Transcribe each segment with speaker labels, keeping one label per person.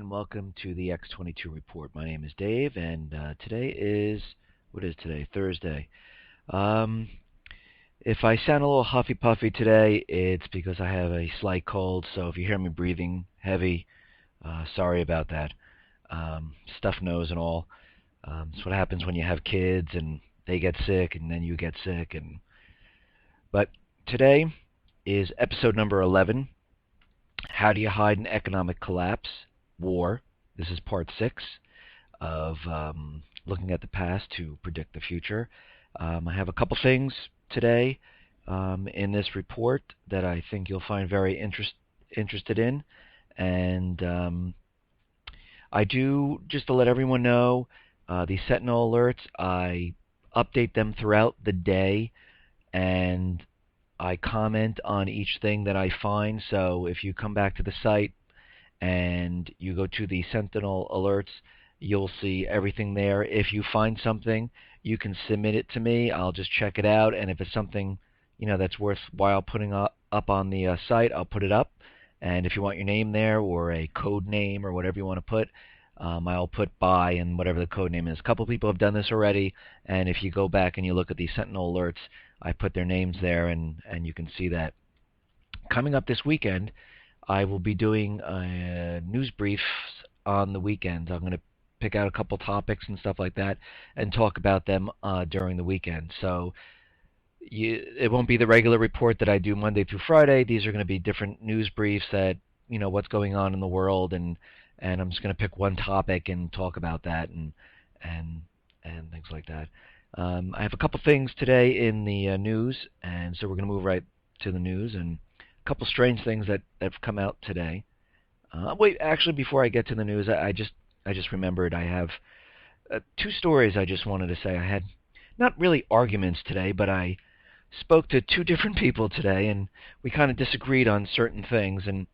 Speaker 1: and welcome to the X22 Report. My name is Dave, and today is, what is today? Thursday. Um, if I sound a little huffy puffy today, it's because I have a slight cold, so if you hear me breathing heavy, sorry about that. Stuffed nose and all. It's what happens when you have kids and they get sick and then you get sick. But today is episode number 11. How do you hide an economic collapse? War. This is part 6 of looking at the past to predict the future. I have a couple things today in this report that I think you'll find very interested in. And I do, just to let everyone know, the Sentinel alerts, I update them throughout the day, and I comment on each thing that I find. So if you come back to the site and you go to the Sentinel alerts, you'll see everything there. If you find something, you can submit it to me. I'll just check it out, and if it's something that's worthwhile putting up on the site, I'll put it up. And if you want your name there or a code name or whatever you want to put, I'll put by and whatever the code name is. A couple people have done this already, and if you go back and you look at the Sentinel alerts, I put their names there, and you can see that. Coming up this weekend, I will be doing news briefs on the weekend. I'm going to pick out a couple topics and stuff like that and talk about them during the weekend. So it won't be the regular report that I do Monday through Friday. These are going to be different news briefs that, what's going on in the world, and I'm just going to pick one topic and talk about that and things like that. I have a couple things today in the news, and so we're going to move right to the news, and a couple strange things that have come out today. Wait, actually, before I get to the news, I just remembered I have 2 stories I just wanted to say. I had not really arguments today, but I spoke to 2 different people today, and we kind of disagreed on certain things, and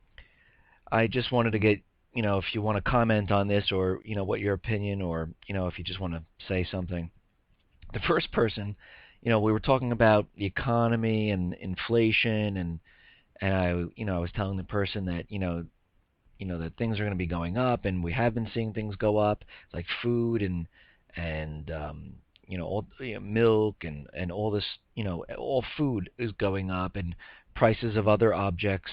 Speaker 1: I just wanted to get, if you want to comment on this, or, what your opinion, or, if you just want to say something. The first person, we were talking about the economy and inflation, and I was telling the person that, that things are going to be going up, and we have been seeing things go up, like food and all, milk and all this, all food is going up, and prices of other objects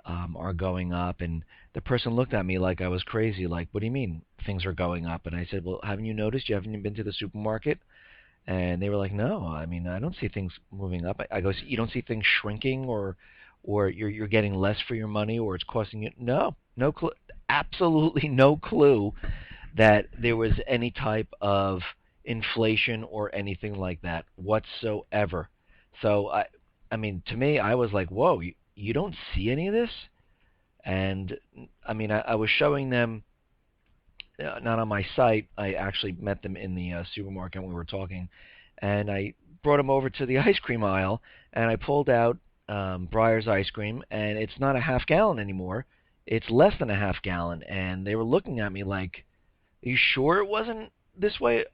Speaker 1: are going up. And the person looked at me like I was crazy, like, what do you mean things are going up? And I said, well, haven't you noticed? You haven't been to the supermarket? And they were like, no, I mean, I don't see things moving up. I go, you don't see things shrinking, or you're getting less for your money, or it's costing you? No clue, absolutely no clue that there was any type of inflation or anything like that whatsoever. So I mean, to me, I was like, whoa, you don't see any of this? And I mean, I was showing them. Not on my site. I actually met them in the supermarket, and we were talking, and I brought them over to the ice cream aisle, and I pulled out Breyer's ice cream, and it's not a half gallon anymore. It's less than a half gallon, and they were looking at me like, are you sure it wasn't this way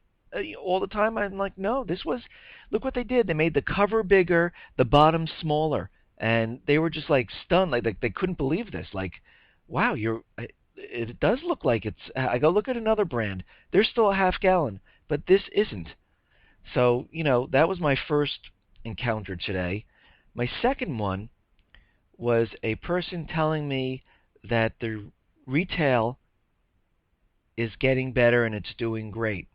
Speaker 1: all the time? I'm like, no, this was, look what they did. They made the cover bigger, the bottom smaller, and they were just like stunned, like they couldn't believe this. Like, wow, it does look like it's. I go, look at another brand. They're still a half gallon, but this isn't. So, that was my first encounter today. My second one was a person telling me that the retail is getting better and it's doing great.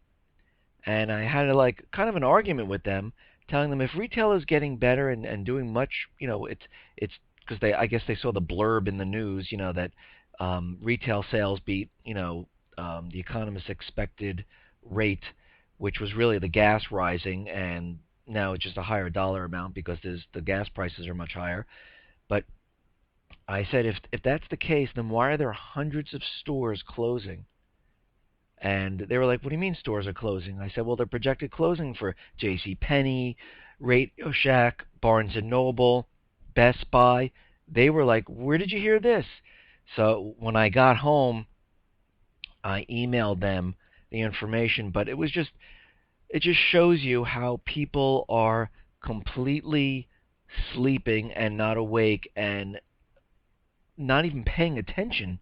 Speaker 1: And I had kind of an argument with them, telling them if retail is getting better and doing much, it's because I guess they saw the blurb in the news, that retail sales beat, the economist's expected rate, which was really the gas rising, and now it's just a higher dollar amount because the gas prices are much higher. But I said, if that's the case, then why are there hundreds of stores closing? And they were like, what do you mean stores are closing? I said, well, they're projected closing for J.C. Penney, Radio Shack, Barnes & Noble, Best Buy. They were like, where did you hear this? So when I got home, I emailed them the information, but it just shows you how people are completely sleeping and not awake and not even paying attention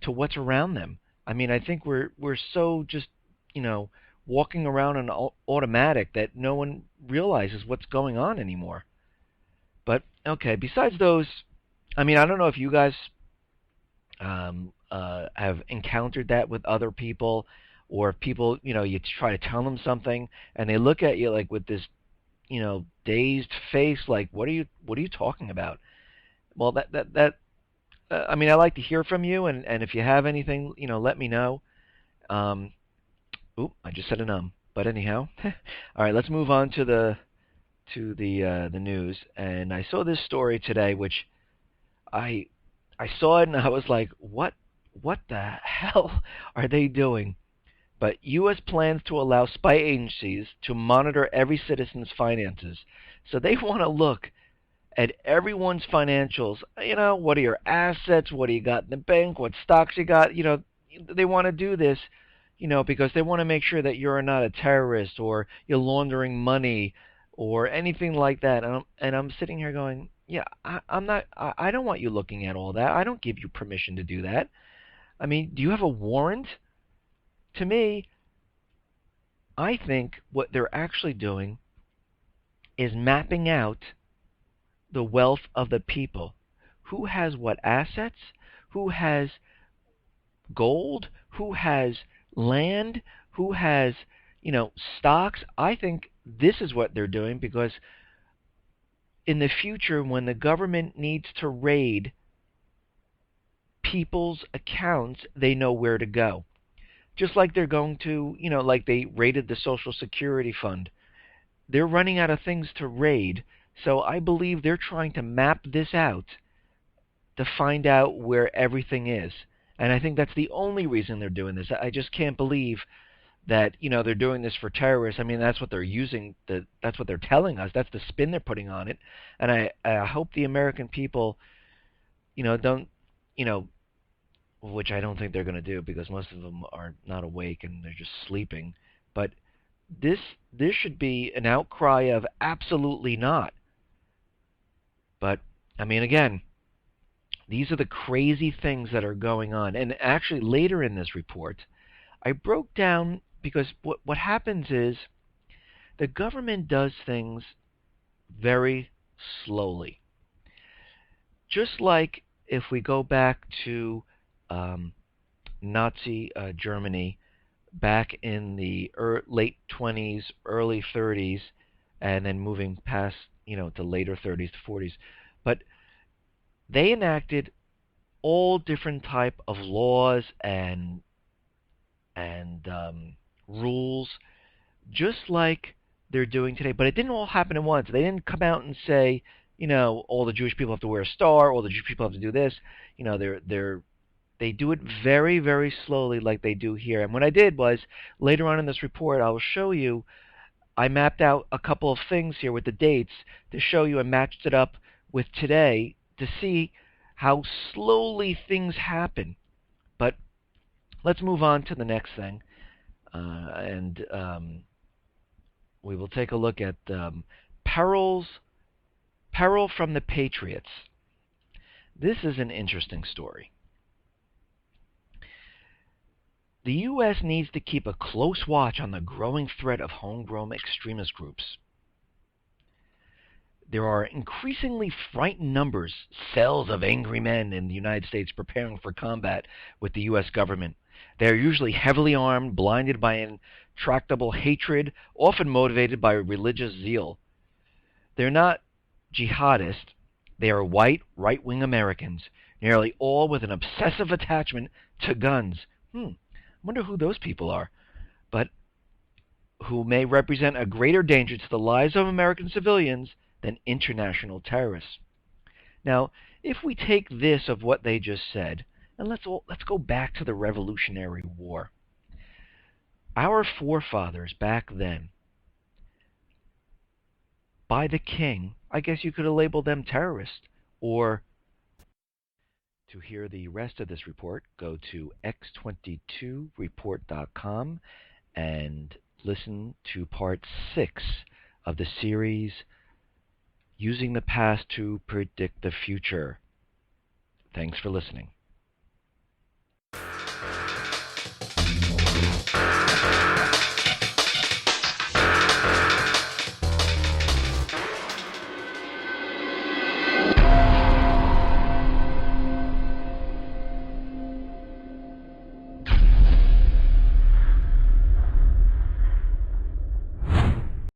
Speaker 1: to what's around them. I mean, I think we're so just, you know, walking around on automatic that no one realizes what's going on anymore. But okay, besides those, I mean, I don't know if you guys have encountered that with other people, or if people, you try to tell them something and they look at you like with this, dazed face, like what are you talking about? Well, I mean, I like to hear from you, and if you have anything, let me know. Um, Oop, I just said an. But anyhow, all right, let's move on to the news. And I saw this story today, which I I saw it and I was like, what the hell are they doing? But U.S. plans to allow spy agencies to monitor every citizen's finances. So they want to look at everyone's financials. What are your assets? What do you got in the bank? What stocks you got? They want to do this, because they want to make sure that you're not a terrorist or you're laundering money or anything like that. And I'm sitting here going, yeah, I'm not. I don't want you looking at all that. I don't give you permission to do that. I mean, do you have a warrant? To me, I think what they're actually doing is mapping out the wealth of the people. Who has what assets? Who has gold? Who has land? Who has, stocks? I think this is what they're doing because in the future, when the government needs to raid people's accounts, they know where to go. Just like they're going to, like they raided the Social Security Fund. They're running out of things to raid, so I believe they're trying to map this out to find out where everything is. And I think that's the only reason they're doing this. I just can't believe that, they're doing this for terrorists. I mean, that's what they're using. That's what they're telling us. That's the spin they're putting on it. And I hope the American people, don't, you know, which I don't think they're going to do because most of them are not awake and they're just sleeping. But this this should be an outcry of absolutely not. But I mean, again, these are the crazy things that are going on. And actually, later in this report, I broke down because what happens is the government does things very slowly. Just like if we go back to um, Nazi Germany back in the late 20s, early 30s, and then moving past, to later 30s to 40s. But they enacted all different type of laws and rules, just like they're doing today. But it didn't all happen at once. They didn't come out and say, all the Jewish people have to wear a star, all the Jewish people have to do this. They do it very, very slowly, like they do here. And what I did was, later on in this report, I will show you, I mapped out a couple of things here with the dates to show you and matched it up with today to see how slowly things happen. But let's move on to the next thing. And we will take a look at peril from the Patriots. This is an interesting story. The U.S. needs to keep a close watch on the growing threat of homegrown extremist groups. There are increasingly frightened numbers, cells of angry men in the United States preparing for combat with the U.S. government. They are usually heavily armed, blinded by intractable hatred, often motivated by religious zeal. They're not jihadists. They are white, right-wing Americans, nearly all with an obsessive attachment to guns. I wonder who those people are, but who may represent a greater danger to the lives of American civilians than international terrorists. Now, if we take this of what they just said, and let's go back to the Revolutionary War. Our forefathers back then, by the king, I guess you could have labeled them terrorists. Or, to hear the rest of this report, go to x22report.com and listen to part 6 of the series, Using the Past to Predict the Future. Thanks for listening.